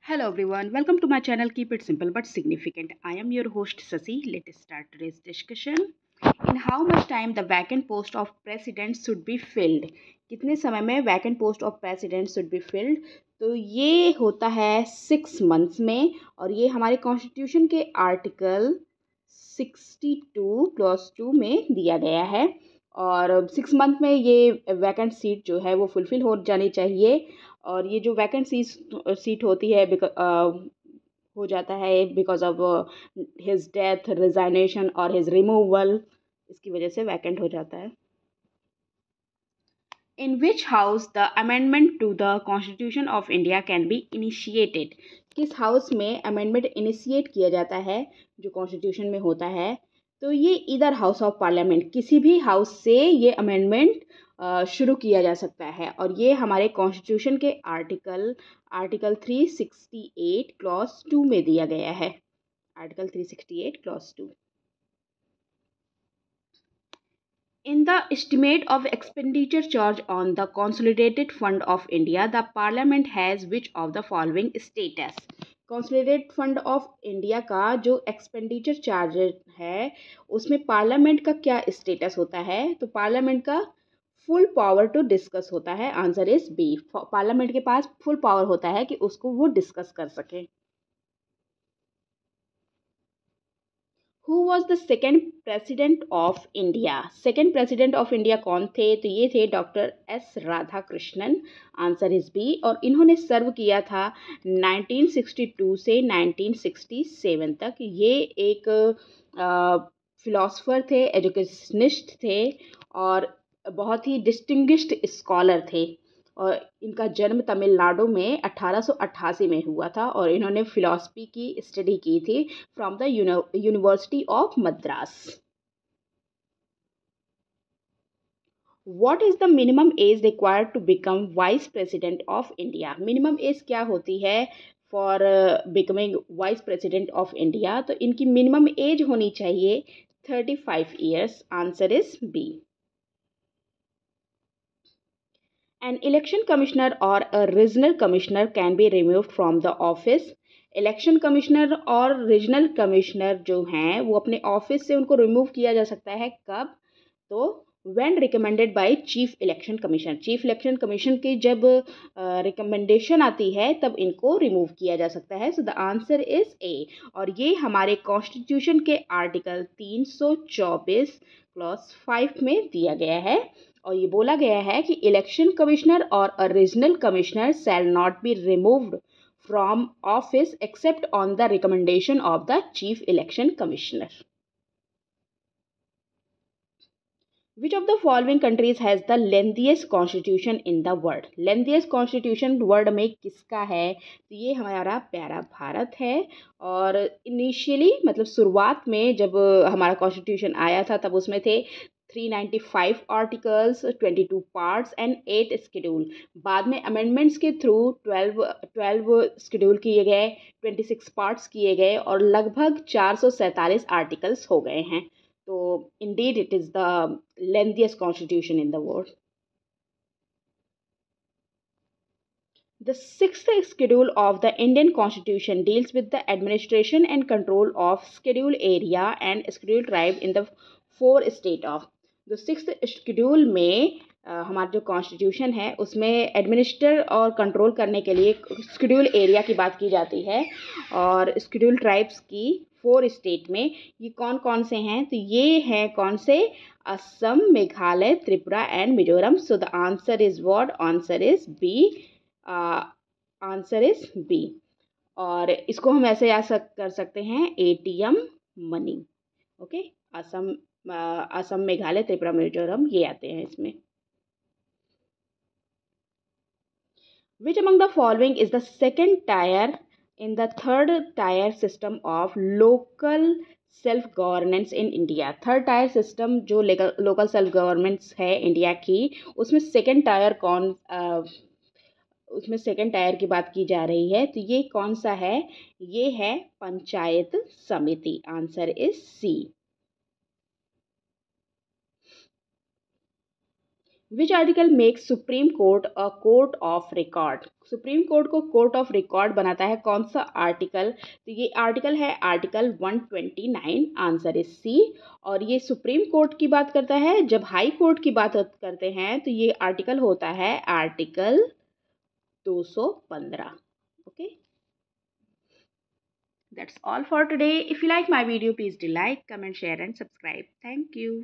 Hello everyone, welcome to my channel. Keep it simple but significant. I am your host Sasi. Let's start today's discussion. In how much time the vacant post of president should be filled? कितने समय में vacant post of president should be filled? तो ये होता है 6 months में, और ये हमारे कॉन्स्टिट्यूशन के आर्टिकल 62 क्लॉज 2 में दिया गया है। और 6 month में ये वैकेंट सीट जो है वो फुलफिल हो जानी चाहिए। और ये जो वैकेंट सीट होती है हो जाता है because of his death, resignation और हिज रिमूवल, इसकी वजह से वैकेंट हो जाता है। In which house the amendment to the constitution of India can be initiated? किस हाउस में अमेंडमेंट इनिशिएट किया जाता है जो कॉन्स्टिट्यूशन में होता है? तो ये इधर हाउस ऑफ पार्लियामेंट, किसी भी हाउस से ये अमेंडमेंट शुरू किया जा सकता है। और ये हमारे कॉन्स्टिट्यूशन के आर्टिकल 368 क्लॉज 2 में दिया गया है। Article 368 clause 2। In the estimate of expenditure charge on the Consolidated Fund of India, the Parliament has which of the following status? Consolidated Fund of India का जो एक्सपेंडिचर चार्ज है उसमें parliament का क्या स्टेटस होता है? तो पार्लियामेंट का फुल पावर टू डिस्कस होता है। Answer is B. पार्लियामेंट के पास फुल पावर होता है कि उसको वो डिस्कस कर सके। Who was the second president of India? Second president of India कौन थे? तो ये थे doctor S Radhakrishnan. Answer is B. और इन्होंने सर्व किया था 1962 से 1967 तक। ये एक फिलोसफर थे, एजुकेशनिस्ट थे और बहुत ही डिस्टिंग्विश्ड स्कॉलर थे। और इनका जन्म तमिलनाडु में 1888 में हुआ था और इन्होंने फिलॉसफी की स्टडी की थी from the university of Madras. What is the minimum age required to become vice president of India? Minimum age क्या होती है for becoming vice president of India? तो इनकी मिनिमम एज होनी चाहिए 35 years. Answer is B. An election commissioner or a regional commissioner can be removed from the office. Election commissioner और regional commissioner जो हैं वो अपने ऑफिस से उनको रिमूव किया जा सकता है। कब? तो when recommended by chief election commission. Chief election commission की जब रिकमेंडेशन आती है तब इनको रिमूव किया जा सकता है। सो द आंसर इज ए। और ये हमारे कॉन्स्टिट्यूशन के आर्टिकल 324 क्लॉज 5 में दिया गया है। और ये बोला गया है कि इलेक्शन कमिश्नर और a regional commissioner shall not be removed from office except on the recommendation of the chief election commissioner. Which of the following countries has the lengthiest constitution in the world? lengthiest constitution world में किसका है? तो ये हमारा प्यारा भारत है। और initially मतलब शुरुआत में जब हमारा कॉन्स्टिट्यूशन आया था तब उसमें थे 395 आर्टिकल्स, 22 पार्ट्स एंड 8 स्केड्यूल। बाद में अमेंडमेंट्स के थ्रू 12 स्केड्यूल किए गए, 26 पार्ट्स किए गए और लगभग 447 आर्टिकल्स हो गए हैं। तो indeed it is the lengthiest constitution in the world. The sixth schedule of the Indian Constitution deals with the administration and control of scheduled area and scheduled tribe in the four state of। the sixth schedule में हमारा जो constitution है उसमें administer और control करने के लिए schedule area की बात की जाती है और स्केड्यूल ट्राइब्स की 4 स्टेट में। ये कौन कौन से हैं? तो ये हैं कौन से? Assam, Meghalaya, Tripura and Mizoram. So the answer is what? Answer is B. Answer is B. और इसको हम ऐसे कर सकते हैं ATM money. Okay, Assam, Meghalaya, Tripura, Mizoram ये आते हैं इसमें। Which among the following is the second tier in the third tier system of local self governance in India? Third tier system जो लोकल सेल्फ गवर्नमेंट्स है इंडिया की, उसमें सेकेंड टायर कौन उसमें सेकेंड टायर की बात की जा रही है। तो ये कौन सा है? ये है panchayat samiti. Answer is C. Which article makes supreme court a court of record? Supreme court को कोर्ट ऑफ रिकॉर्ड बनाता है कौन सा आर्टिकल? तो ये आर्टिकल है आर्टिकल 129, आंसर इज सी। और ये सुप्रीम कोर्ट की बात करता है। जब हाई कोर्ट की बात करते हैं तो ये आर्टिकल होता है article 215। Okay, that's all for today. If you like my video, please do like, comment, share and subscribe. Thank you.